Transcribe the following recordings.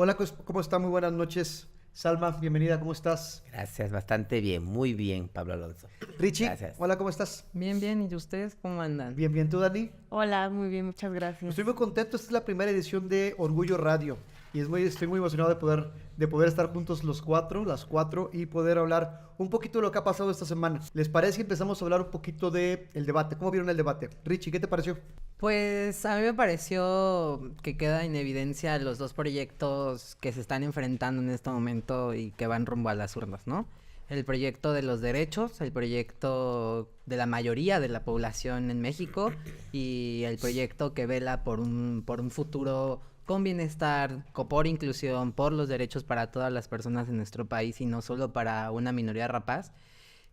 Hola, ¿cómo está? Muy buenas noches. Salma, bienvenida, ¿cómo estás? Gracias, bastante bien, muy bien, Pablo Alonso. Richie, Gracias. hola, ¿cómo estás? Bien, bien. ¿Y ustedes cómo andan? Bien, bien, ¿tú, Dani? Hola, muy bien, muchas Pues gracias. estoy muy contento, esta es la primera edición de Orgullo Radio y estoy muy emocionado de poder estar juntos las cuatro y poder hablar un poquito de lo que ha pasado esta semana. ¿Les parece que empezamos a hablar un poquito del debate? ¿Cómo vieron el debate? Richie, ¿qué te pareció? Pues a mí me pareció que queda en evidencia los dos proyectos que se están enfrentando en este momento y que van rumbo a las urnas, ¿no? El proyecto de los derechos, el proyecto de la mayoría de la población en México y el proyecto que vela por un futuro con bienestar, por inclusión, por los derechos para todas las personas en nuestro país y no solo para una minoría rapaz.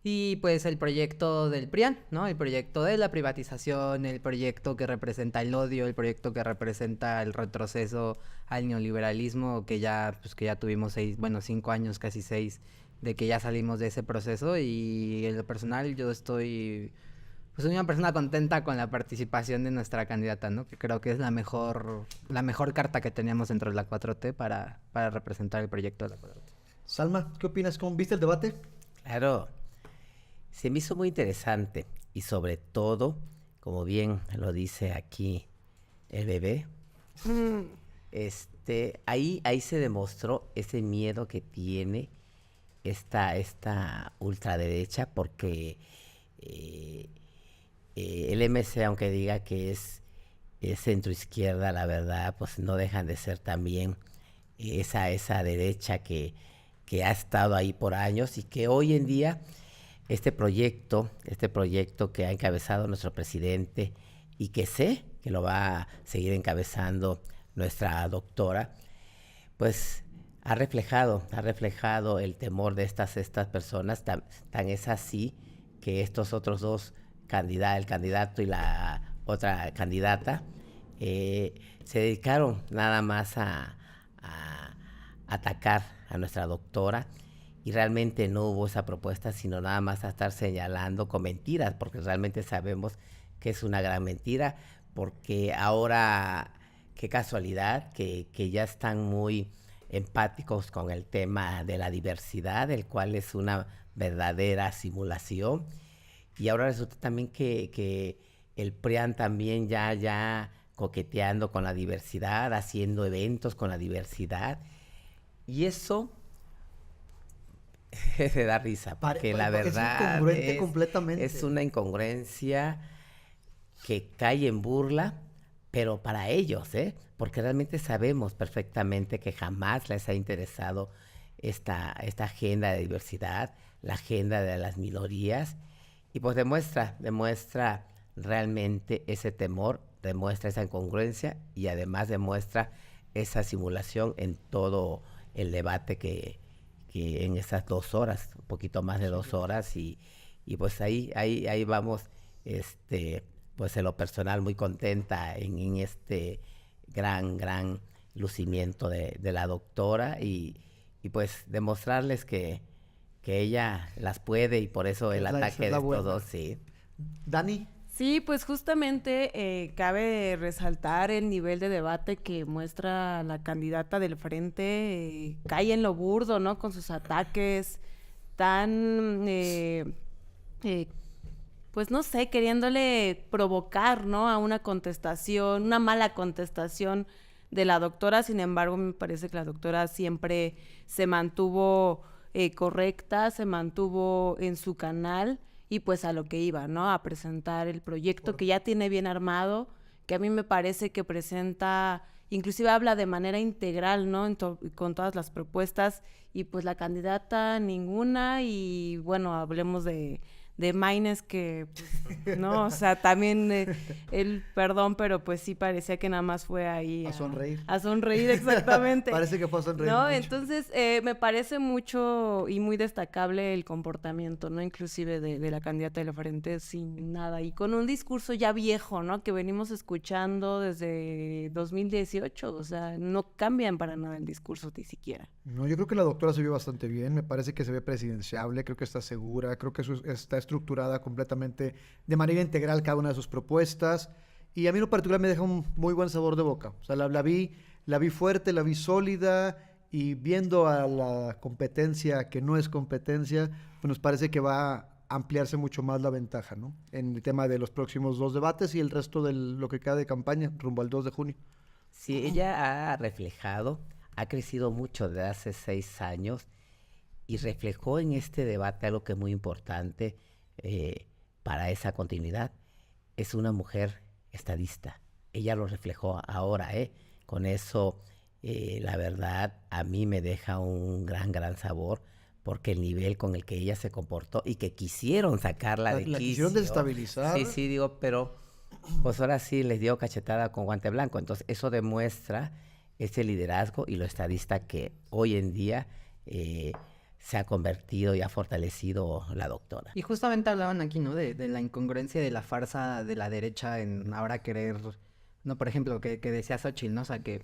Y pues el proyecto del PRIAN, ¿no? El proyecto de la privatización, el proyecto que representa el odio, el proyecto que representa el retroceso al neoliberalismo, que ya tuvimos 5 años, casi 6, de que ya salimos de ese proceso. Y en lo personal yo soy una persona contenta con la participación de nuestra candidata, ¿no? Que creo que es la mejor carta que teníamos dentro de la 4T para representar el proyecto de la 4T. Salma, ¿qué opinas? ¿Cómo viste el debate? Claro, se me hizo muy interesante y sobre todo, como bien lo dice aquí el bebé, ahí se demostró ese miedo que tiene esta ultraderecha porque eh, el MC, aunque diga que es centroizquierda, la verdad, pues no dejan de ser también esa derecha que ha estado ahí por años y que hoy en día este proyecto que ha encabezado nuestro presidente y que sé que lo va a seguir encabezando nuestra doctora, pues ha reflejado el temor de estas personas, tan es así que estos otros dos candidatos, el candidato y la otra candidata, se dedicaron nada más a atacar a nuestra doctora y realmente no hubo esa propuesta, sino nada más a estar señalando con mentiras, porque realmente sabemos que es una gran mentira, porque ahora, qué casualidad, que ya están muy empáticos con el tema de la diversidad, el cual es una verdadera simulación. Y ahora resulta también que el PRIAN también ya coqueteando con la diversidad, haciendo eventos con la diversidad. Y eso se da risa, porque la Es verdad incongruente completamente. es una incongruencia que cae en burla, pero para ellos, porque realmente sabemos perfectamente que jamás les ha interesado esta agenda de diversidad, la agenda de las minorías, y pues demuestra realmente ese temor, demuestra esa incongruencia y además demuestra esa simulación en todo el debate que en esas 2 horas, un poquito más de 2 horas, y pues ahí vamos, pues en lo personal muy contenta en este gran lucimiento de la doctora y pues demostrarles que ella las puede y por eso el Esa ataque es de la estos buena. dos, sí. Dani, Sí, pues justamente cabe resaltar el nivel de debate que muestra la candidata del frente, cae en lo burdo, ¿no? Con sus ataques tan, eh, pues no sé, queriéndole provocar, ¿no? A una contestación, una mala contestación de la doctora. Sin embargo, me parece que la doctora siempre se mantuvo correcta, se mantuvo en su canal y pues a lo que iba, ¿no? A presentar el proyecto que ya tiene bien armado, que a mí me parece que presenta, inclusive habla de manera integral, ¿no? Con todas las propuestas y pues la candidata ninguna y bueno, hablemos de Maines que, pues, no, o sea, también él, perdón, pero pues sí parecía que nada más fue ahí a sonreír. a sonreír, exactamente. Parece que fue a sonreír ¿No? mucho. Entonces, me parece mucho y muy destacable el comportamiento, ¿no? Inclusive de la candidata de la frente sin nada y con un discurso ya viejo, ¿no? Que venimos escuchando desde 2018, o sea, no cambian para nada el discurso ni siquiera. No, yo creo que la doctora se vio bastante bien, me parece que se ve presidenciable, creo que está segura, creo que está estructurada completamente de manera integral cada una de sus propuestas y a mí en lo particular me deja un muy buen sabor de boca. O sea, la vi la vi fuerte, la vi sólida, y viendo a la competencia que no es competencia, pues nos parece que va a ampliarse mucho más la ventaja, ¿no? En el tema de los próximos 2 debates y el resto de lo que queda de campaña rumbo al 2 de junio. Sí, ella ha reflejado, ha crecido mucho desde hace 6 años y reflejó en este debate algo que es muy importante para esa continuidad. Es una mujer estadista. Ella lo reflejó ahora, ¿eh? Con eso, la verdad, a mí me deja un gran sabor, porque el nivel con el que ella se comportó y que quisieron sacarla de La quicio. quisieron desestabilizar. Sí, digo, pero pues ahora sí les dio cachetada con guante blanco. Entonces, eso demuestra ese liderazgo y lo estadista que hoy en día se ha convertido y ha fortalecido la doctora. Y justamente hablaban aquí, ¿no? De la incongruencia de la farsa de la derecha en ahora querer, no, por ejemplo, que decía Xochitl, ¿no? O sea, que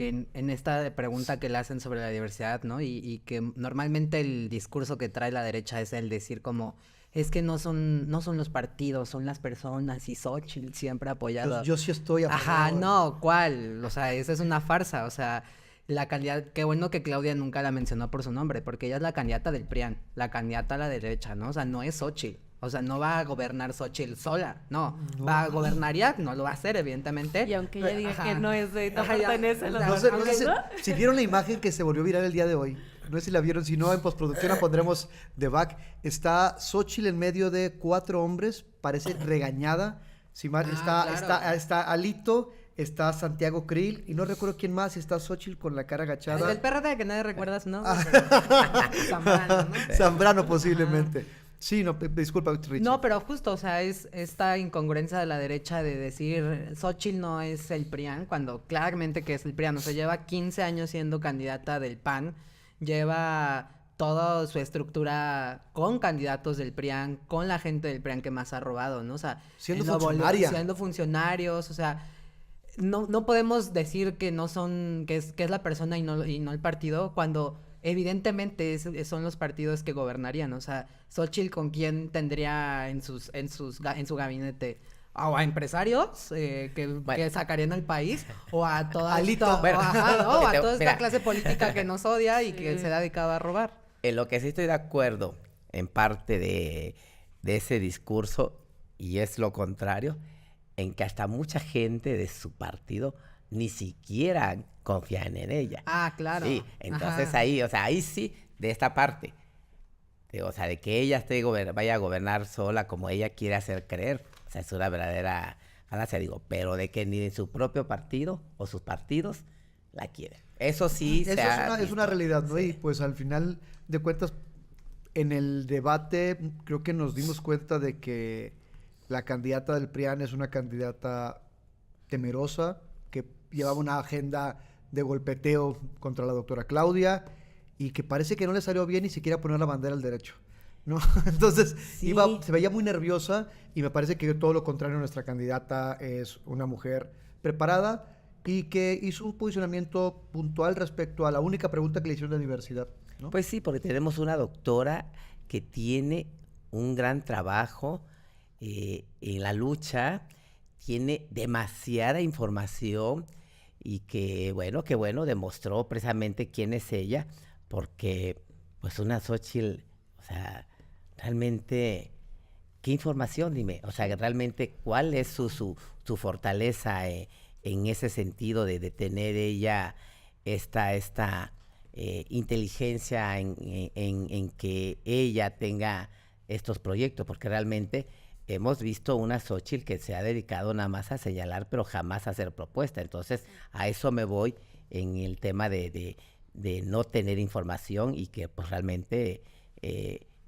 en esta pregunta que le hacen sobre la diversidad, ¿no? Y que normalmente el discurso que trae la derecha es el decir como, es que no son los partidos, son las personas, y Xochitl siempre apoyado. Yo sí estoy a Ajá, favor. no, ¿cuál? O sea, esa es una farsa, o sea, la candidata, qué bueno que Claudia nunca la mencionó por su nombre, porque ella es la candidata del PRIAN, la candidata a la derecha, ¿no? O sea, no es Xochitl. O sea, no va a gobernar Xochitl sola, no. Va a gobernar, no lo va a hacer, evidentemente. Y aunque ella diga Ajá. que no es de, no Ajá, ya. pertenece a los No sé partidos, si vieron la imagen que se volvió viral el día de hoy. No sé si la vieron, si no, en postproducción la pondremos de back. Está Xochitl en medio de 4 hombres, parece regañada. Si mal, claro. está Alito, está Santiago Krill, y no recuerdo quién más, y está Xochitl con la cara agachada. El PRD que nadie recuerda su nombre. Zambrano, ¿no? Zambrano posiblemente. Sí, no, disculpa, Richie. No, pero justo, o sea, es esta incongruencia de la derecha de decir Xochitl no es el PRIAN, cuando claramente que es el PRIAN. O sea, lleva 15 años siendo candidata del PAN, lleva toda su estructura con candidatos del PRIAN, con la gente del PRIAN que más ha robado, ¿no? O sea, Siendo en Nuevo León, funcionaria. siendo funcionarios, o sea, no podemos decir que no son, que es la persona y no el partido, cuando evidentemente son los partidos que gobernarían. O sea, Xochitl con quién tendría en su gabinete, o a empresarios que sacarían al país, o a toda Alito. o Bueno, a toda esta mira. clase política que nos odia y que se ha dedicado a robar. En lo que sí estoy de acuerdo en parte de ese discurso, y es lo contrario, en que hasta mucha gente de su partido ni siquiera confían en ella. Ah, claro. Sí, entonces Ajá. ahí, o sea, ahí sí, de esta parte, o sea, de que ella vaya a gobernar sola como ella quiere hacer creer, o sea, es una verdadera falacia, digo, pero de que ni en su propio partido o sus partidos la quieren. Eso sí Eso es una realidad, ¿no? Y pues al final de cuentas, en el debate creo que nos dimos cuenta de que la candidata del PRIAN es una candidata temerosa, que llevaba una agenda de golpeteo contra la doctora Claudia y que parece que no le salió bien ni siquiera poner la bandera al derecho, ¿no? Entonces Sí. se veía muy nerviosa, y me parece que todo lo contrario, nuestra candidata es una mujer preparada y que hizo un posicionamiento puntual respecto a la única pregunta que le hicieron de diversidad, ¿no? Pues sí, porque tenemos una doctora que tiene un gran trabajo en la lucha, tiene demasiada información y que bueno, demostró precisamente quién es ella, porque pues una Xochitl, o sea, realmente, ¿qué información? Dime, o sea, realmente, ¿cuál es su fortaleza en ese sentido de tener ella esta inteligencia en que ella tenga estos proyectos? Porque realmente hemos visto una Xochitl que se ha dedicado nada más a señalar, pero jamás a hacer propuesta. Entonces, a eso me voy en el tema de no tener información, y que pues realmente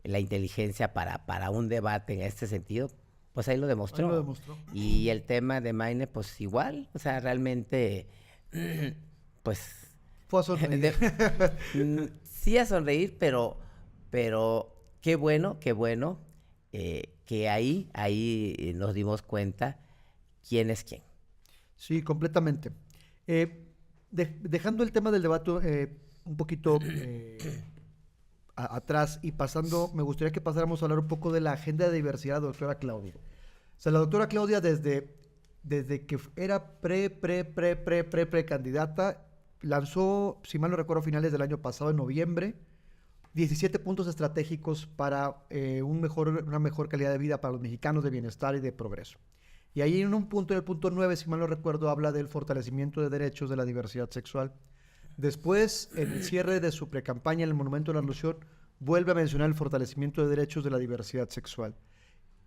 la inteligencia para un debate en este sentido, pues ahí lo demostró. Ahí lo demostró. Y el tema de Maine, pues igual, o sea, realmente, pues Fue a sonreír. sí a sonreír, pero qué bueno que ahí nos dimos cuenta quién es quién. Sí, completamente. Dejando el tema del debate un poquito atrás y pasando, me gustaría que pasáramos a hablar un poco de la agenda de diversidad de la doctora Claudia. O sea, la doctora Claudia desde desde que era precandidata, lanzó, si mal no recuerdo, a finales del año pasado, en noviembre, 17 puntos estratégicos para una mejor calidad de vida para los mexicanos, de bienestar y de progreso. Y ahí en un punto, en el punto 9, si mal no recuerdo, habla del fortalecimiento de derechos de la diversidad sexual. Después, en el cierre de su precampaña, en el Monumento de la Revolución, vuelve a mencionar el fortalecimiento de derechos de la diversidad sexual.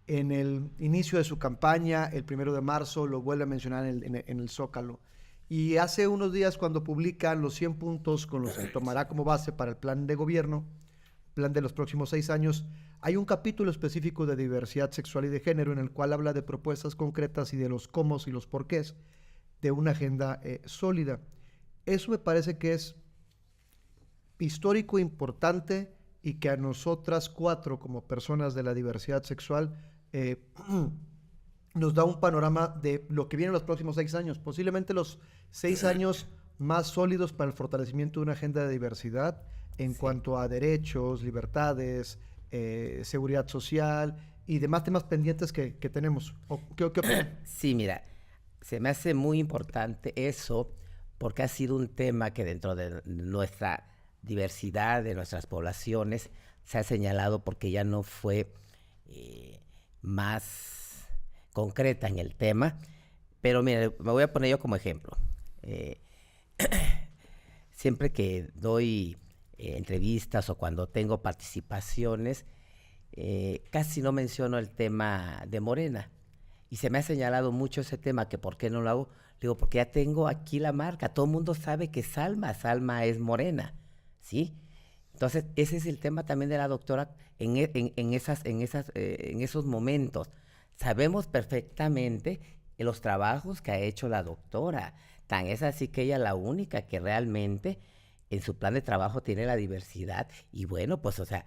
En el inicio de su campaña, el 1 de marzo, lo vuelve a mencionar en el Zócalo. Y hace unos días, cuando publican los 100 puntos con los que tomará como base para el plan de gobierno, plan de los próximos 6 años, hay un capítulo específico de diversidad sexual y de género en el cual habla de propuestas concretas y de los cómo y los porqués de una agenda sólida. Eso me parece que es histórico, importante, y que a nosotras 4 como personas de la diversidad sexual nos da un panorama de lo que viene en los próximos 6 años, posiblemente los 6 años más sólidos para el fortalecimiento de una agenda de diversidad en cuanto a derechos, libertades, seguridad social y demás temas pendientes que tenemos. ¿Qué opinan? Sí, mira, se me hace muy importante eso porque ha sido un tema que dentro de nuestra diversidad, de nuestras poblaciones, se ha señalado porque ya no fue más concreta en el tema. Pero mira, me voy a poner yo como ejemplo. Siempre que doy entrevistas o cuando tengo participaciones, casi no menciono el tema de Morena. Y se me ha señalado mucho ese tema, que por qué no lo hago. Digo, porque ya tengo aquí la marca. Todo el mundo sabe que Salma es Morena, ¿sí? Entonces, ese es el tema también de la doctora en esos momentos. Sabemos perfectamente los trabajos que ha hecho la doctora. Tan es así que ella es la única que realmente en su plan de trabajo tiene la diversidad. Y bueno, pues, o sea,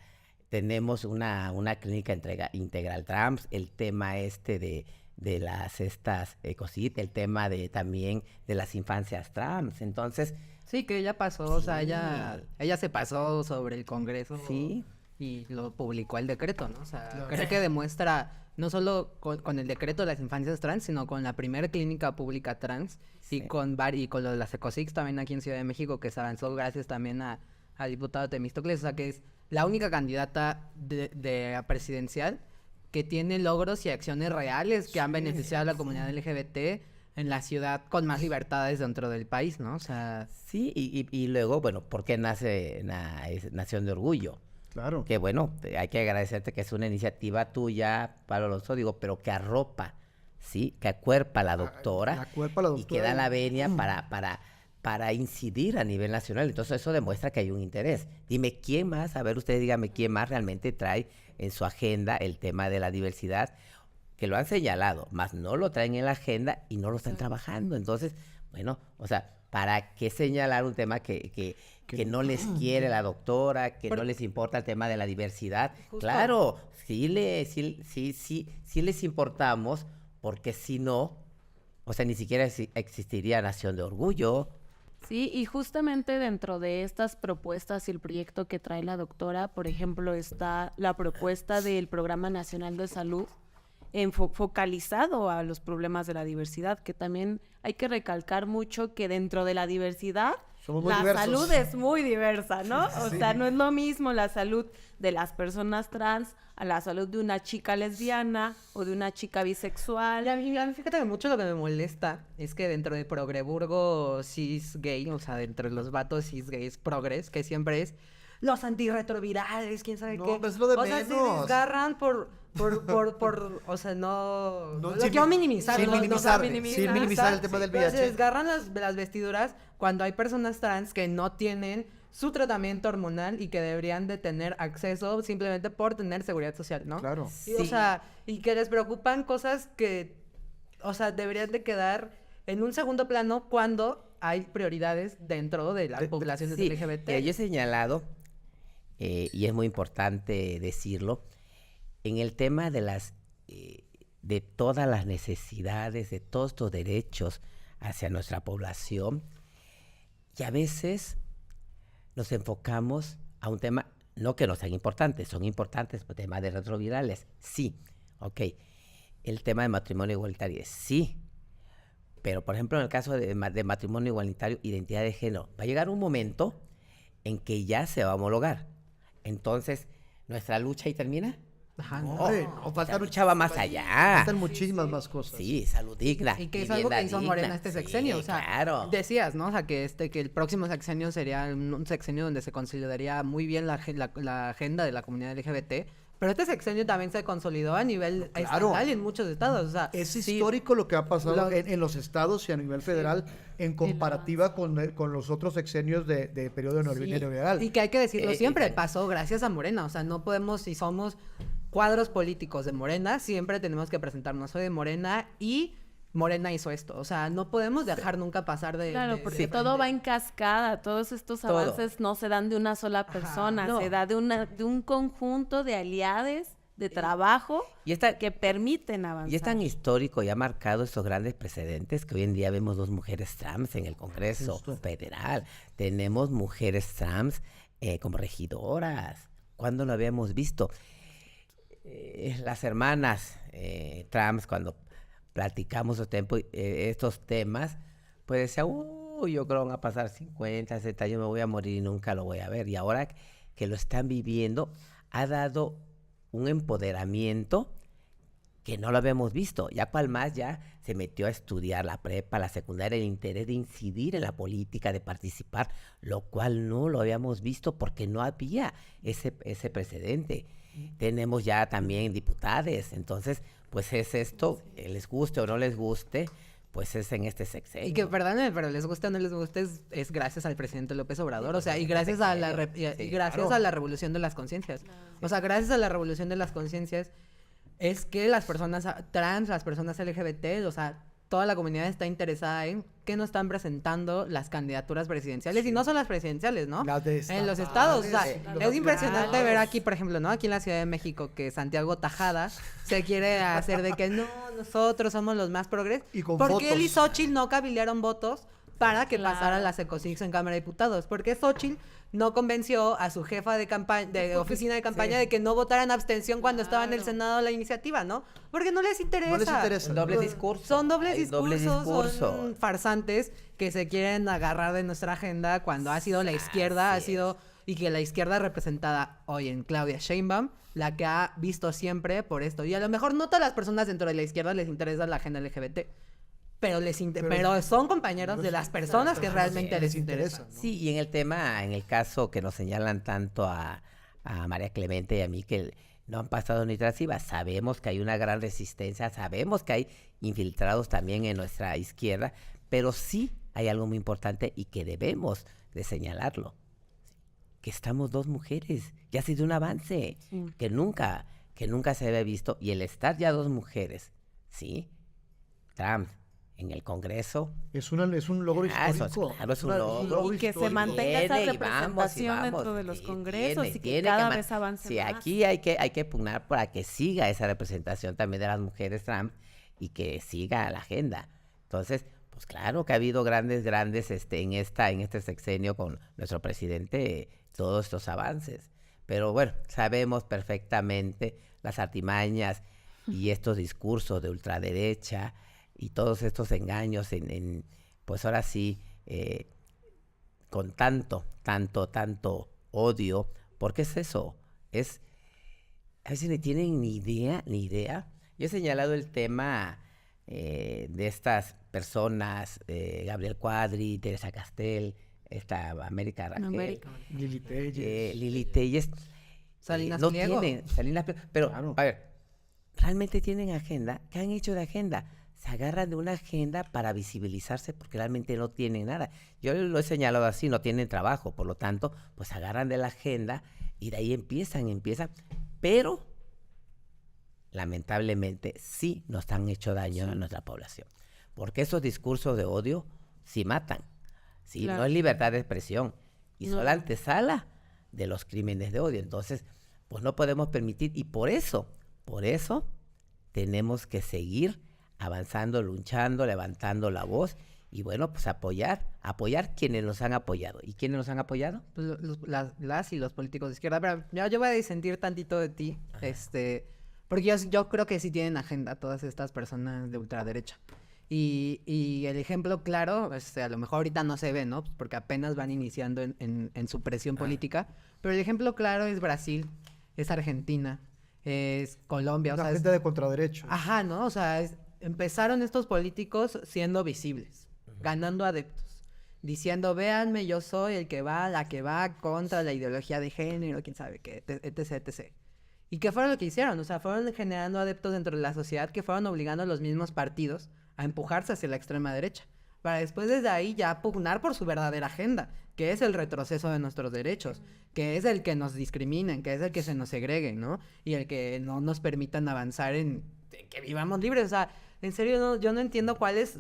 tenemos una clínica integral trans, el tema de las cositas, el tema también de las infancias trans. Entonces, Sí, que ella pasó, o sea, ella se pasó sobre el Congreso. Sí. Y lo publicó el decreto, ¿no? O sea, Claro. creo que demuestra no solo con el decreto de las infancias trans, sino con la primera clínica pública trans Sí. y con lo de las ECOSIX también aquí en Ciudad de México, que se avanzó gracias también al diputado Temístocles, o sea, que es la única candidata de presidencial que tiene logros y acciones reales que han beneficiado a la comunidad LGBT en la ciudad con más libertades dentro del país, ¿no? O sea, Sí, y luego, bueno, ¿por qué nace Nación de Orgullo? Claro. Que bueno, hay que agradecerte que es una iniciativa tuya, Pablo Alonso, digo, pero que arropa, ¿sí? Que acuerpa a la doctora. acuerpa a la Y que doctora da la venia para incidir a nivel nacional. Entonces eso demuestra que hay un interés. Dime, ¿quién más? A ver, ustedes díganme, ¿quién más realmente trae en su agenda el tema de la diversidad? Que lo han señalado, más no lo traen en la agenda y no lo están trabajando. Entonces, bueno, o sea, ¿para qué señalar un tema que no les quiere la doctora, que no les importa el tema de la diversidad? Justo. Claro, sí les importamos, porque si no, o sea, ni siquiera existiría Nación de Orgullo. Sí, y justamente dentro de estas propuestas y el proyecto que trae la doctora, por ejemplo, está la propuesta del Programa Nacional de Salud focalizado a los problemas de la diversidad, que también hay que recalcar mucho que dentro de la diversidad Somos muy la diversos. salud es muy diversa, ¿no? O Sí. sea, no es lo mismo la salud de las personas trans a la salud de una chica lesbiana o de una chica bisexual. y a mí fíjate que mucho lo que me molesta es que dentro de progreburgo cis gay, o sea, dentro de los vatos cis gays progres, que siempre es los antirretrovirales, quién sabe No, qué. pues es lo de o sea, se menos. desgarran por, o sea, no No, lo sin quiero mi- minimizar. sin no, minimizar, no, sin minimizar el tema del pero se VIH. desgarran las vestiduras cuando hay personas trans que no tienen su tratamiento hormonal y que deberían de tener acceso simplemente por tener seguridad social, ¿no? Claro. Y, o sea, y que les preocupan cosas que, o sea, deberían de quedar en un segundo plano cuando hay prioridades dentro de las poblaciones Sí, LGBT. mira, yo he señalado, y es muy importante decirlo, en el tema de todas las necesidades, de todos estos derechos hacia nuestra población, y a veces nos enfocamos a un tema, no que no sean importantes, son importantes, el tema de retrovirales, sí, ok. El tema de matrimonio igualitario, sí, Pero, por ejemplo, en el caso de matrimonio igualitario, identidad de género, va a llegar un momento en que ya se va a homologar. Entonces, ¿nuestra lucha ahí termina? Ajá, No, no. hombre, no, La faltan, lucha va más allá. faltan muchísimas más cosas. Sí, salud digna. Y que es algo que hizo vivienda Morena digna. este Sí, sexenio, o sea, claro. decías, ¿no? O sea, que el próximo sexenio sería un sexenio donde se consolidaría muy bien la agenda de la comunidad LGBT, pero este sexenio también se consolidó a nivel Claro. estatal y en muchos estados, o sea, Es sí, histórico lo que ha pasado Lo- en los estados y a nivel federal en comparativa con los otros sexenios de periodo neoliberal. y que hay que decirlo siempre, eh. pasó gracias a Morena, o sea, no podemos, si somos cuadros políticos de Morena, siempre tenemos que presentarnos, soy de Morena y Morena hizo esto, o sea, no podemos dejar nunca pasar de... Claro, de- porque de todo frente. va en cascada, todos estos Todo. avances no se dan de una sola persona, no. se da de un conjunto de aliados de trabajo Y esta, que permiten avanzar. Y es tan histórico y ha marcado estos grandes precedentes que hoy en día vemos 2 mujeres trans en el Congreso Justo. Federal. Tenemos mujeres trans como regidoras. ¿Cuándo lo habíamos visto? Las hermanas trans, cuando platicamos estos temas, pues decía, yo creo que van a pasar 50, 60 años, me voy a morir y nunca lo voy a ver. Y ahora que lo están viviendo, ha dado un empoderamiento que no lo habíamos visto. Ya cual más ya se metió a estudiar la prepa, la secundaria, el interés de incidir en la política, de participar, lo cual no lo habíamos visto porque no había ese precedente. Tenemos ya también diputados, entonces, pues es esto, les guste o no les guste, pues es en este sexenio. Y que, perdónenme, pero les guste o no les guste, es gracias al presidente López Obrador, o sea, y gracias a la y gracias a la revolución de las conciencias. O sea, gracias a la revolución de las conciencias es que las personas trans, las personas LGBT, o sea, toda la comunidad está interesada en que nos están presentando las candidaturas presidenciales, y no son las presidenciales, ¿no? Las de En los estados, o sea, estatales, es impresionante locales. ver aquí, por ejemplo, ¿no? Aquí en la Ciudad de México, que Santiago Tajada se quiere hacer de que no, nosotros somos los más progres. Y con porque él y fotos. Xóchitl no cabildearon votos para que Claro. pasara las Ecosix en Cámara de Diputados, porque Xóchitl no convenció a su jefa de campaña, de oficina de campaña, de que no votara en abstención cuando estaba en el Senado la iniciativa, ¿no? Porque no les interesa. No les interesa. Doble discurso. Son dobles Hay doble discursos, discurso. son farsantes que se quieren agarrar de nuestra agenda cuando ha sido la izquierda, Así y que la izquierda representada hoy en Claudia Sheinbaum, la que ha visto siempre por esto. Y a lo mejor no todas las personas dentro de la izquierda les interesa la agenda LGBT, pero son compañeros de las personas que realmente les interesa. Sí, y en el caso que nos señalan tanto a María Clemente y a mí, que no han pasado ni trasiva, sabemos que hay una gran resistencia, sabemos que hay infiltrados también en nuestra izquierda, pero sí hay algo muy importante y que debemos de señalarlo, que estamos 2 mujeres, ya ha sido un avance que nunca se había visto, y el estar ya 2 mujeres, ¿sí? Trump en el Congreso. Es un logro Eso es histórico. claro, es un Una- logro. Y que se histórico. mantenga esa Tiene, y representación vamos, dentro de los sí, congresos y que tiene cada ma- vez avance sí, más. aquí hay que pugnar para que siga esa representación también de las mujeres trans y que siga la agenda. Entonces, pues claro que ha habido grandes en este sexenio con nuestro presidente todos estos avances. Pero bueno, sabemos perfectamente las artimañas y estos discursos de ultraderecha y todos estos engaños pues ahora sí, con tanto odio, porque es eso, a veces ni tienen ni idea. Yo he señalado el tema de estas personas, Gabriel Cuadri, Teresa Castel, esta América Rangel, América. Lili Telles. Lili Telles, Salinas no Pliego. tienen, Salinas Pliego, pero Claro. a ver, ¿realmente tienen agenda? ¿Qué han hecho de agenda? Se agarran de una agenda para visibilizarse porque realmente no tienen nada. Yo lo he señalado así, no tienen trabajo, por lo tanto, pues agarran de la agenda y de ahí empiezan, pero lamentablemente sí nos han hecho daño a nuestra población, porque esos discursos de odio sí matan, sí, Claro. no es libertad de expresión y No. son la antesala de los crímenes de odio. Entonces, pues no podemos permitir, y por eso tenemos que seguir avanzando, luchando, levantando la voz y bueno, pues apoyar quienes nos han apoyado. ¿Y quiénes nos han apoyado? Pues las y los políticos de izquierda. Pero ya yo voy a disentir tantito de ti, porque yo creo que sí tienen agenda todas estas personas de ultraderecha. Y el ejemplo claro, a lo mejor ahorita no se ve, ¿no? Porque apenas van iniciando en su presión política, pero el ejemplo claro es Brasil, es Argentina, es Colombia, o Una sea, agenda de contraderechos. ajá, ¿no? O sea, empezaron estos políticos siendo visibles, ganando adeptos, diciendo, véanme, yo soy el que va, la que va contra la ideología de género, quién sabe qué, etc, etc. ¿Y qué fueron lo que hicieron? O sea, fueron generando adeptos dentro de la sociedad que fueron obligando a los mismos partidos a empujarse hacia la extrema derecha, para después desde ahí ya pugnar por su verdadera agenda, que es el retroceso de nuestros derechos, que es el que nos discriminen, que es el que se nos segreguen, ¿no? Y el que no nos permitan avanzar en que vivamos libres. O sea, en serio, yo no entiendo cuál es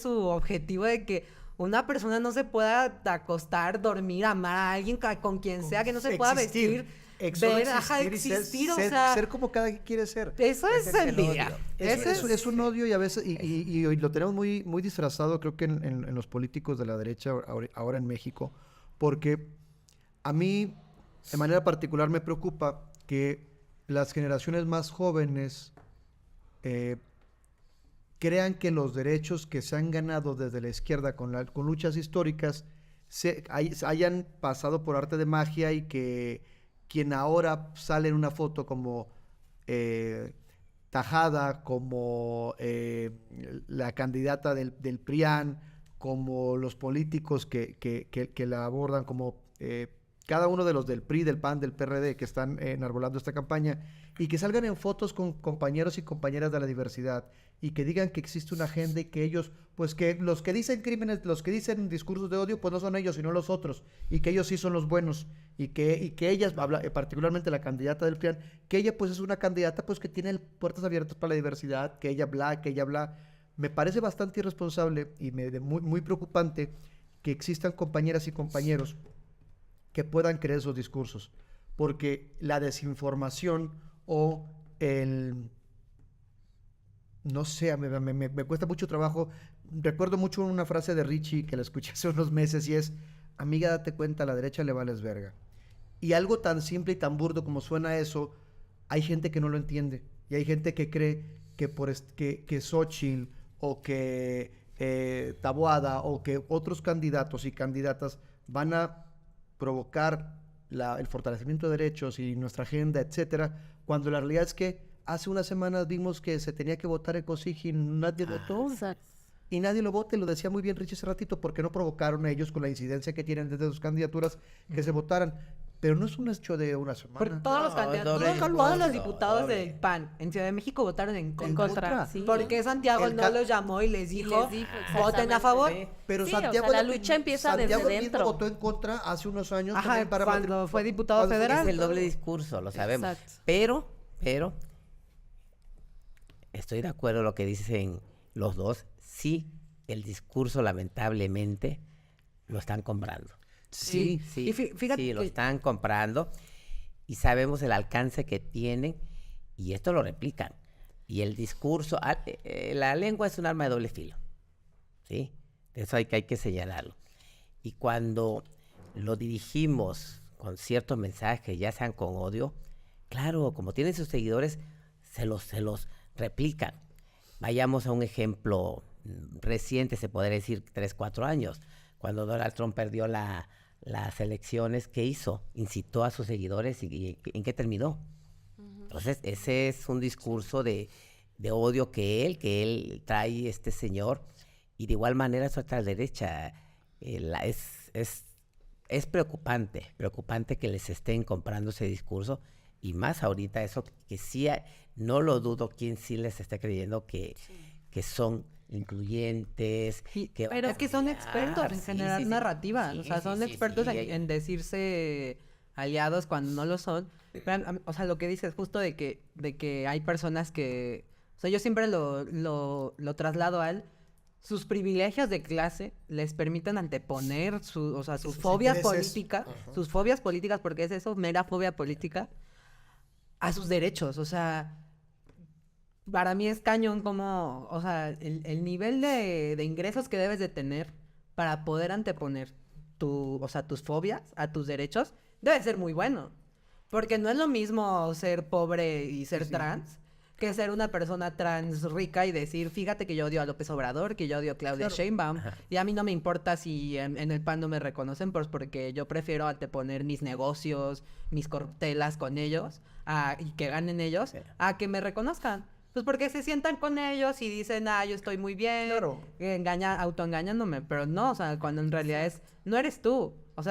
su objetivo de que una persona no se pueda acostar, dormir, amar a alguien con quien sea, que no se pueda vestir, Solo ver, ajá, existir y existir, o ser, sea, ser como cada quien quiere ser. eso es Ese es el envidia. odio. Es un odio y a veces, y lo tenemos muy disfrazado, creo que en los políticos de la derecha ahora en México, porque a mí, de manera particular, me preocupa que las generaciones más jóvenes crean que los derechos que se han ganado desde la izquierda con luchas históricas hayan pasado por arte de magia y que quien ahora sale en una foto como Tajada, como la candidata del PRIAN, como los políticos que la abordan, como cada uno de los del PRI, del PAN, del PRD que están enarbolando esta campaña, y que salgan en fotos con compañeros y compañeras de la diversidad, y que digan que existe una agenda y que ellos, pues que los que dicen crímenes, los que dicen discursos de odio, pues no son ellos, sino los otros, y que ellos sí son los buenos, y que ellas, particularmente la candidata del PRIAN, que ella pues es una candidata pues que tiene puertas abiertas para la diversidad, que ella bla. Me parece bastante irresponsable y muy preocupante que existan compañeras y compañeros que puedan creer esos discursos, porque la desinformación o no sé, me cuesta mucho trabajo. Recuerdo mucho una frase de Richie que la escuché hace unos meses y es: amiga, date cuenta, a la derecha le vales verga. Y algo tan simple y tan burdo como suena eso, hay gente que no lo entiende, y hay gente que cree que Xóchitl o que Taboada o que otros candidatos y candidatas van a provocar el fortalecimiento de derechos y nuestra agenda, etcétera, cuando la realidad es que hace unas semanas vimos que se tenía que votar en COSIG y nadie votó. Exacto. Y nadie lo vota, y lo decía muy bien Richie hace ratito, porque no provocaron ellos con la incidencia que tienen desde sus candidaturas que se votaran. Pero no es un hecho de una semana. Porque todos los No, candidatos, doble todos discurso, los diputados doble. del PAN en Ciudad de México votaron en En contra. contra, sí. Porque Santiago El no ca- los llamó y les dijo, les dijo, voten a exactamente. favor. Pero Sí, Santiago o sea, la es que- lucha empieza Santiago desde mismo dentro. votó en contra hace unos años. Ajá, también para cuando fue diputado cuando fue federal. Es el doble discurso, lo sabemos. Exacto. Pero, estoy de acuerdo en lo que dicen los dos. Sí, el discurso lamentablemente lo están comprando. Sí. Sí, Y fíjate sí, lo que- están comprando y sabemos el alcance que tienen y esto lo replican. Y el discurso, la lengua es un arma de doble filo, ¿sí? Eso hay que señalarlo. Y cuando lo dirigimos con ciertos mensajes, ya sean con odio, claro, como tienen sus seguidores, se los replican. Vayamos a un ejemplo reciente, se podría decir 3, 4 años, cuando Donald Trump perdió las elecciones. ¿Qué hizo? Incitó a sus seguidores y ¿en qué terminó? Entonces, ese es un discurso de odio que él trae, este señor, y de igual manera su derecha. Es preocupante que les estén comprando ese discurso, y más ahorita eso que sí, no lo dudo quién sí les está creyendo que son incluyentes. Pero es que son expertos en Sí, generar sí, sí. narrativas, Sí, o sea, sí, son sí, expertos sí. en decirse aliados cuando no lo son. Vean, o sea, lo que dices justo de que hay personas que, o sea, yo siempre lo traslado a él. Sus privilegios de clase les permiten anteponer sus Sus fobias intereses. políticas, Ajá. sus fobias políticas, porque es eso, mera fobia política, a sus derechos. O sea, para mí es cañón como, o sea, el nivel de ingresos que debes de tener para poder anteponer tus fobias a tus derechos, debe ser muy bueno. Porque no es lo mismo ser pobre y ser trans que ser una persona trans rica y decir, fíjate que yo odio a López Obrador, que yo odio a Claudia Sheinbaum, y a mí no me importa si en el PAN no me reconocen, pues porque yo prefiero anteponer mis negocios, mis cortelas con ellos, y que ganen ellos, a que me reconozcan. Pues porque se sientan con ellos y dicen, yo estoy muy bien, Claro. autoengañándome, pero no, o sea, cuando en realidad no eres tú, o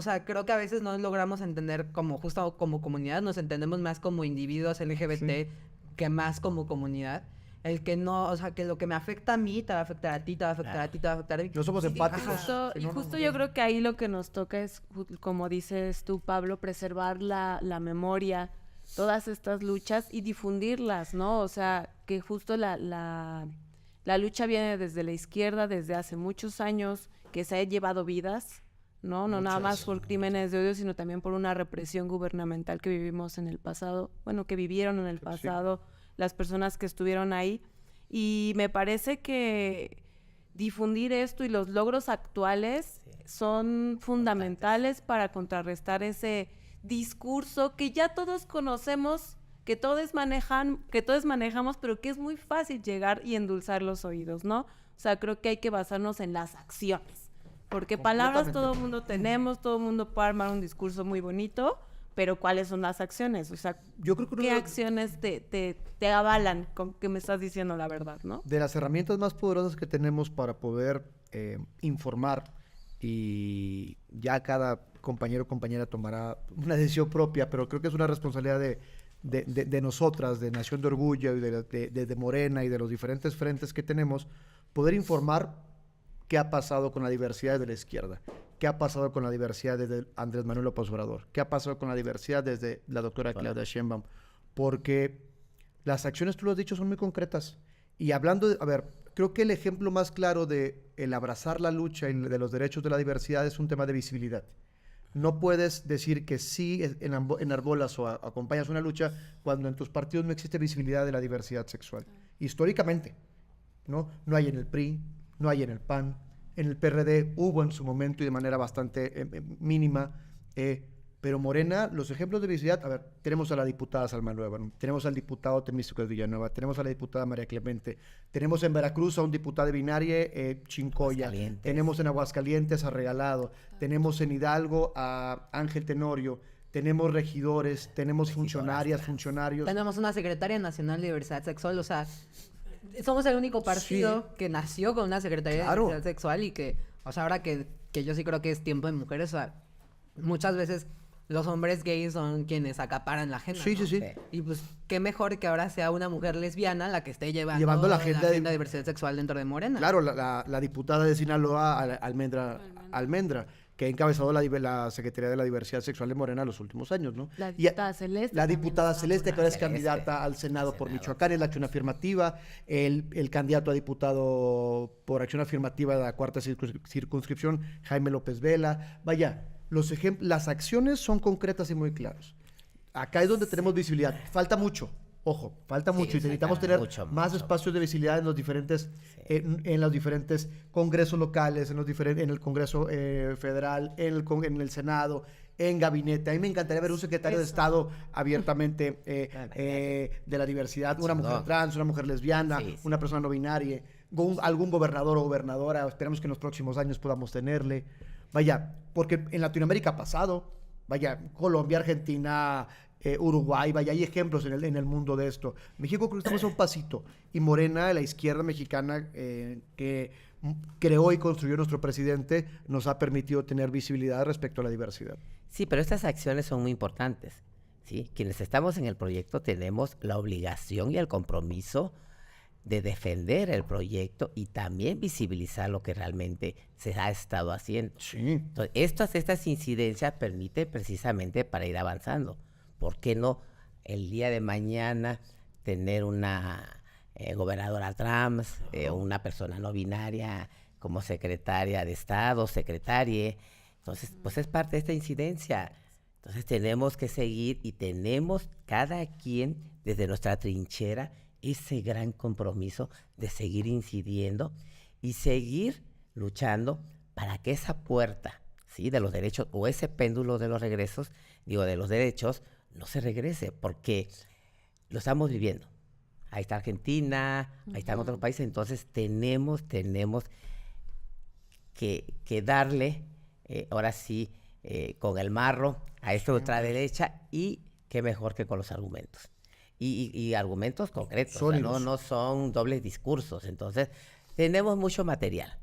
sea, creo que a veces no logramos entender justo como comunidad, nos entendemos más como individuos LGBT que más como comunidad. El que no, o sea, que lo que me afecta a mí te va a afectar a ti, te va a afectar a ti, te va a afectar a ti. No somos empáticos. Justo, Sí, y no, justo no. yo creo que ahí lo que nos toca es, como dices tú, Pablo, preservar la memoria, todas estas luchas y difundirlas, ¿no? O sea, que justo la lucha viene desde la izquierda, desde hace muchos años, que se ha llevado vidas, ¿no? No nada más por crímenes de odio, sino también por una represión gubernamental que vivimos en el pasado, bueno, que vivieron en el pasado las personas que estuvieron ahí. Y me parece que difundir esto y los logros actuales son fundamentales para contrarrestar ese discurso que ya todos conocemos, que todos manejamos, pero que es muy fácil llegar y endulzar los oídos, ¿no? O sea, creo que hay que basarnos en las acciones, porque palabras todo el mundo tenemos, todo el mundo puede armar un discurso muy bonito, pero ¿cuáles son las acciones? O sea, Yo creo que ¿qué acciones te avalan con que me estás diciendo la verdad, no? de las herramientas más poderosas que tenemos para poder informar, y ya cada compañero o compañera tomará una decisión propia, pero creo que es una responsabilidad de nosotras, de Nación de Orgullo y de Morena y de los diferentes frentes que tenemos, poder informar qué ha pasado con la diversidad de la izquierda, qué ha pasado con la diversidad desde Andrés Manuel López Obrador, qué ha pasado con la diversidad desde la doctora Claudia Sheinbaum, porque las acciones, tú lo has dicho, son muy concretas. Y hablando a ver, creo que el ejemplo más claro de el abrazar la lucha y de los derechos de la diversidad es un tema de visibilidad. No puedes decir que sí enarbolas o acompañas una lucha cuando en tus partidos no existe visibilidad de la diversidad sexual. Históricamente, ¿no? No hay en el PRI, no hay en el PAN, en el PRD hubo en su momento y de manera bastante mínima, pero Morena, los ejemplos de visibilidad, a ver, tenemos a la diputada Salma Luébano, tenemos al diputado Temístocles Villanueva, tenemos a la diputada María Clemente, tenemos en Veracruz a un diputado de Binarie, Chincoya, tenemos en Aguascalientes a Regalado, tenemos en Hidalgo a Ángel Tenorio, tenemos regidores, tenemos funcionarias, funcionarios. Tenemos una secretaria nacional de diversidad sexual, o sea, somos el único partido que nació con una secretaría de diversidad sexual y que, o sea, ahora que yo sí creo que es tiempo de mujeres, o sea, muchas veces los hombres gays son quienes acaparan la agenda, Sí, ¿no? sí. Y pues sí, mejor que ahora sea una mujer lesbiana la que esté llevando la la agenda agenda de diversidad sexual dentro de Morena. Claro, la diputada de Sinaloa, Almendra, que ha encabezado la Secretaría de la Diversidad Sexual de Morena los últimos años, ¿no? La diputada Celeste. La diputada también Celeste, que ahora es Celeste. candidata al Senado por Michoacán, es la acción afirmativa. El candidato a diputado por acción afirmativa de la cuarta circunscripción, Jaime López Vela. Vaya, las acciones son concretas y muy claras. Acá es donde tenemos visibilidad. Falta mucho. Ojo, falta mucho y necesitamos tener más espacios de visibilidad en los diferentes, en los diferentes congresos locales, en el Congreso Federal, en el Senado, en gabinete. A mí me encantaría ver un secretario de Estado abiertamente de la diversidad, una mujer trans, una mujer lesbiana, una persona no binaria, algún gobernador o gobernadora. Esperamos que en los próximos años podamos tenerle. Vaya, porque en Latinoamérica ha pasado. Vaya, Colombia, Argentina, Uruguay, vaya, hay ejemplos en el mundo de esto. México creo que estamos a un pasito. Y Morena, la izquierda mexicana que creó y construyó nuestro presidente, nos ha permitido tener visibilidad respecto a la diversidad. Sí, pero estas acciones son muy importantes, ¿sí? Quienes estamos en el proyecto tenemos la obligación y el compromiso de defender el proyecto y también visibilizar lo que realmente se ha estado haciendo. Sí. Entonces, estas incidencias permiten precisamente para ir avanzando. ¿Por qué no el día de mañana tener una gobernadora trans, una persona no binaria como secretaria de Estado, secretaria? Entonces, pues es parte de esta incidencia. Entonces tenemos que seguir y tenemos cada quien desde nuestra trinchera ese gran compromiso de seguir incidiendo y seguir luchando para que esa puerta, ¿sí?, de los derechos o ese péndulo de los regresos, de los derechos, no se regrese, porque lo estamos viviendo. Ahí está Argentina, ahí están otros países, entonces tenemos que darle, ahora sí, con el marro a esta ultraderecha, y qué mejor que con los argumentos. Y argumentos concretos, o sea, no son dobles discursos. Entonces, tenemos mucho material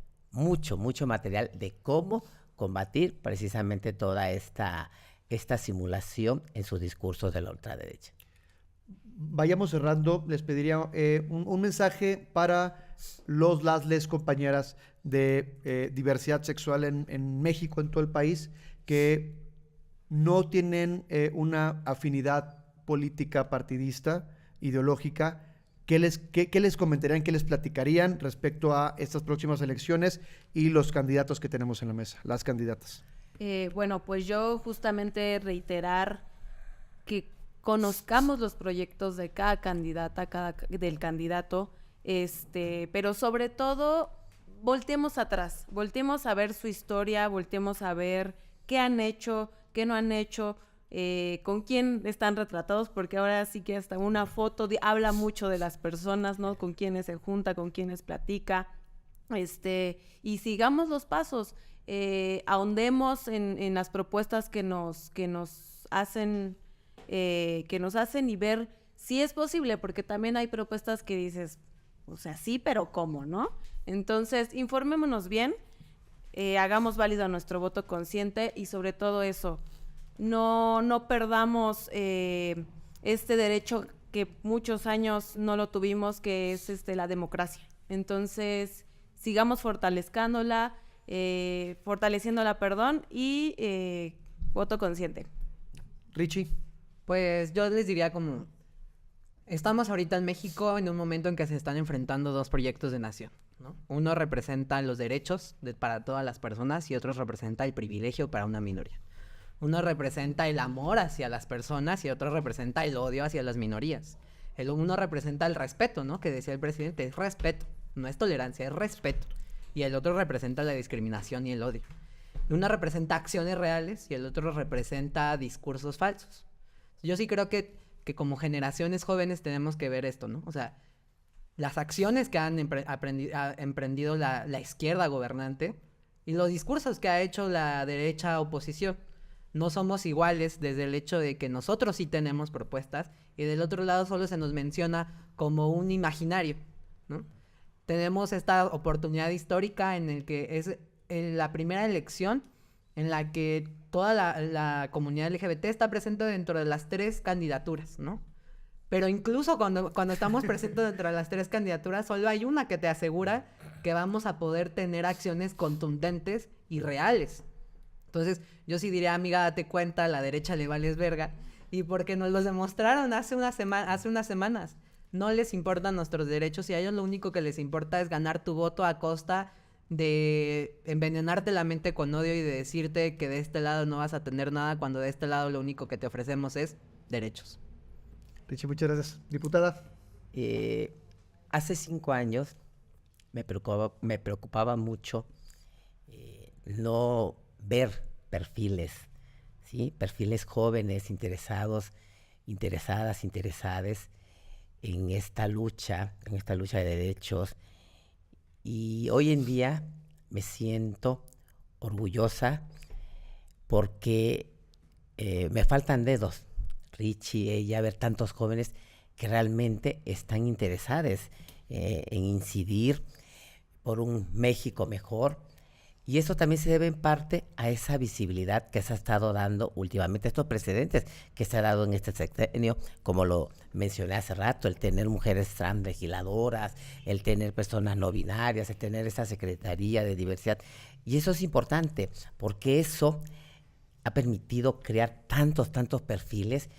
de cómo combatir precisamente toda esta simulación en sus discursos de la ultraderecha. Vayamos cerrando, les pediría un mensaje para les compañeras de diversidad sexual en México, en todo el país, que no tienen una afinidad política partidista, ideológica. ¿Qué les comentarían, qué les platicarían respecto a estas próximas elecciones y los candidatos que tenemos en la mesa, las candidatas? Bueno, pues yo justamente reiterar que conozcamos los proyectos de cada candidata, del candidato, pero sobre todo volteemos atrás, volteemos a ver su historia, volteemos a ver qué han hecho, qué no han hecho, con quién están retratados, porque ahora sí que hasta una foto habla mucho de las personas, ¿no? Con quiénes se junta, con quiénes platica, y sigamos los pasos, ahondemos en las propuestas que nos hacen y ver si es posible, porque también hay propuestas que dices, o sea, sí, pero ¿cómo, no? Entonces, informémonos bien, hagamos válido nuestro voto consciente y sobre todo eso, no perdamos este derecho que muchos años no lo tuvimos, que es la democracia. Entonces, sigamos fortaleciéndola, y voto consciente. Richie. Pues yo les diría como, estamos ahorita en México en un momento en que se están enfrentando dos proyectos de nación, ¿no? Uno representa los derechos para todas las personas y otro representa el privilegio para una minoría. Uno representa el amor hacia las personas y otro representa el odio hacia las minorías. Uno representa el respeto, ¿no? Que decía el presidente, es respeto, no es tolerancia, es respeto. Y el otro representa la discriminación y el odio. Uno representa acciones reales y el otro representa discursos falsos. Yo sí creo que como generaciones jóvenes tenemos que ver esto, ¿no? O sea, las acciones que han emprendido la izquierda gobernante y los discursos que ha hecho la derecha oposición. No somos iguales desde el hecho de que nosotros sí tenemos propuestas y del otro lado solo se nos menciona como un imaginario, ¿no? Tenemos esta oportunidad histórica en el que es la primera elección en la que toda la comunidad LGBT está presente dentro de las 3 candidaturas, ¿no? Pero incluso cuando estamos presentes dentro de las 3 candidaturas, solo hay una que te asegura que vamos a poder tener acciones contundentes y reales. Entonces, yo sí diría, amiga, date cuenta, a la derecha le vales verga. Y porque nos los demostraron hace unas semanas. No les importan nuestros derechos y a ellos lo único que les importa es ganar tu voto a costa de envenenarte la mente con odio y de decirte que de este lado no vas a tener nada cuando de este lado lo único que te ofrecemos es derechos. Richie, muchas gracias. Diputada. Hace 5 años me preocupaba mucho no ver perfiles, ¿sí? Perfiles jóvenes, interesadas, interesades en esta lucha de derechos. Y hoy en día me siento orgullosa porque me faltan dedos, Richie, ella, ver tantos jóvenes que realmente están interesados en incidir por un México mejor. Y eso también se debe en parte a esa visibilidad que se ha estado dando últimamente, estos precedentes que se ha dado en este sexenio, como lo mencioné hace rato, el tener mujeres trans legisladoras, el tener personas no binarias, el tener esa Secretaría de Diversidad. Y eso es importante, porque eso ha permitido crear tantos perfiles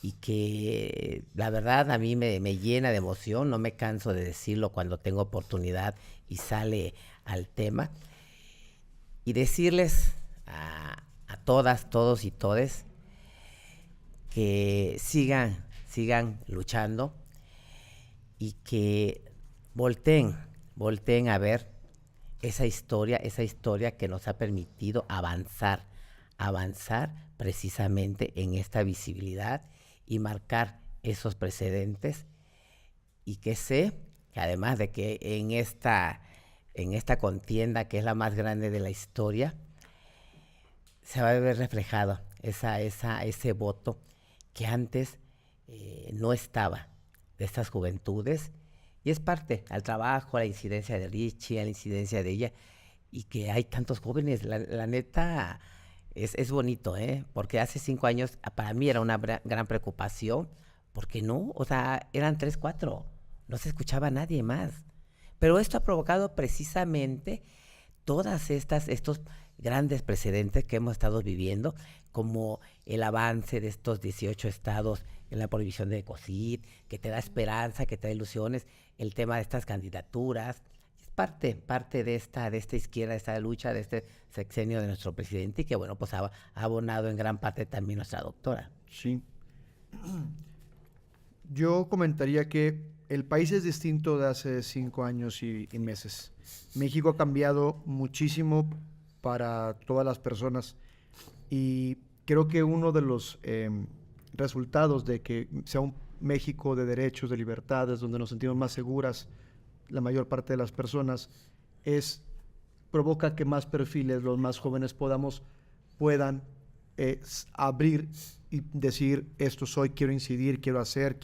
y que la verdad a mí me llena de emoción, no me canso de decirlo cuando tengo oportunidad y sale al tema. Y decirles a todas, todos y todes que sigan luchando y que volteen a ver esa historia que nos ha permitido avanzar precisamente en esta visibilidad y marcar esos precedentes y que sé que además de que en esta contienda, que es la más grande de la historia, se va a ver reflejado ese voto que antes no estaba de estas juventudes, y es parte al trabajo, a la incidencia de Richie, a la incidencia de ella, y que hay tantos jóvenes. La neta es bonito, porque hace 5 años para mí era una gran preocupación, porque no, o sea, eran 3, 4, no se escuchaba a nadie más. Pero esto ha provocado precisamente estos grandes precedentes que hemos estado viviendo, como el avance de estos 18 estados en la prohibición de COSID, que te da esperanza, que te da ilusiones, el tema de estas candidaturas. Es parte de esta izquierda, de esta lucha, de este sexenio de nuestro presidente, y que bueno, pues ha abonado en gran parte también nuestra doctora. Sí. Yo comentaría que el país es distinto de hace 5 años y meses. México ha cambiado muchísimo para todas las personas, y creo que uno de los resultados de que sea un México de derechos, de libertades, donde nos sentimos más seguras la mayor parte de las personas, provoca que más perfiles, los más jóvenes puedan abrir y decir, esto soy, quiero incidir, quiero hacer,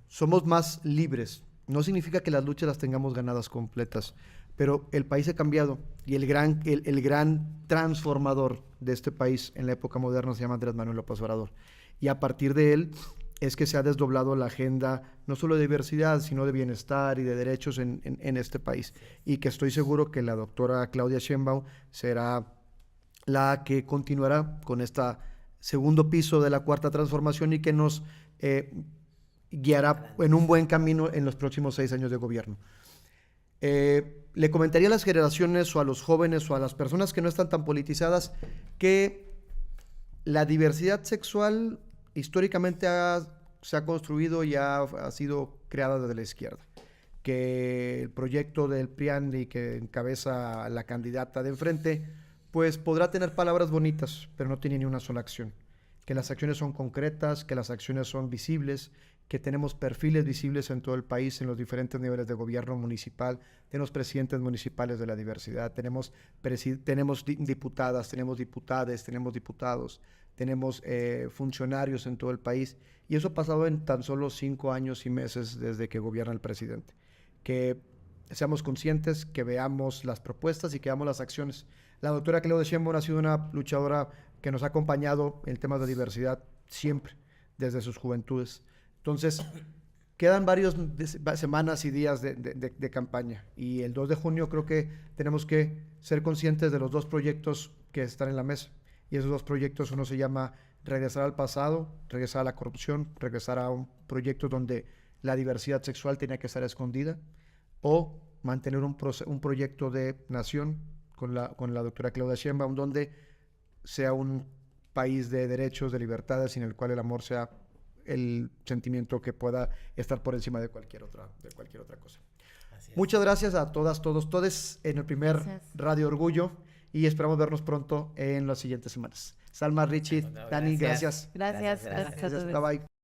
somos más libres. No significa que las luchas las tengamos ganadas completas, pero el país ha cambiado, y el gran transformador de este país en la época moderna se llama Andrés Manuel López Obrador, y a partir de él es que se ha desdoblado la agenda, no solo de diversidad, sino de bienestar y de derechos en este país, y que estoy seguro que la doctora Claudia Sheinbaum será la que continuará con este segundo piso de la cuarta transformación, y que nos guiará en un buen camino en los próximos 6 años de gobierno. Le comentaría a las generaciones, o a los jóvenes, o a las personas que no están tan politizadas, que la diversidad sexual históricamente se ha construido y ha sido creada desde la izquierda. Que el proyecto del PRIAN, y que encabeza la candidata de enfrente, pues podrá tener palabras bonitas, pero no tiene ni una sola acción. Que las acciones son concretas, que las acciones son visibles, que tenemos perfiles visibles en todo el país, en los diferentes niveles de gobierno municipal, tenemos presidentes municipales de la diversidad, tenemos diputadas, tenemos diputades, tenemos diputados, tenemos funcionarios en todo el país, y eso ha pasado en tan solo 5 años y meses desde que gobierna el presidente. Que seamos conscientes, que veamos las propuestas y que veamos las acciones. La doctora Claudia Sheinbaum ha sido una luchadora que nos ha acompañado en temas de diversidad siempre, desde sus juventudes. Entonces, quedan varias semanas y días de campaña, y el 2 de junio creo que tenemos que ser conscientes de los 2 proyectos que están en la mesa. Y esos 2 proyectos, uno se llama regresar al pasado, regresar a la corrupción, regresar a un proyecto donde la diversidad sexual tenía que estar escondida, o mantener un proyecto de nación con la doctora Claudia Sheinbaum, donde sea un país de derechos, de libertades, en el cual el amor sea el sentimiento que pueda estar por encima de cualquier otra cosa. Muchas gracias a todas, todes en el primer Radio Orgullo, y esperamos vernos pronto en las siguientes semanas. Salma, Richie, Dani, gracias. Gracias. Gracias. A todos. Bye bye.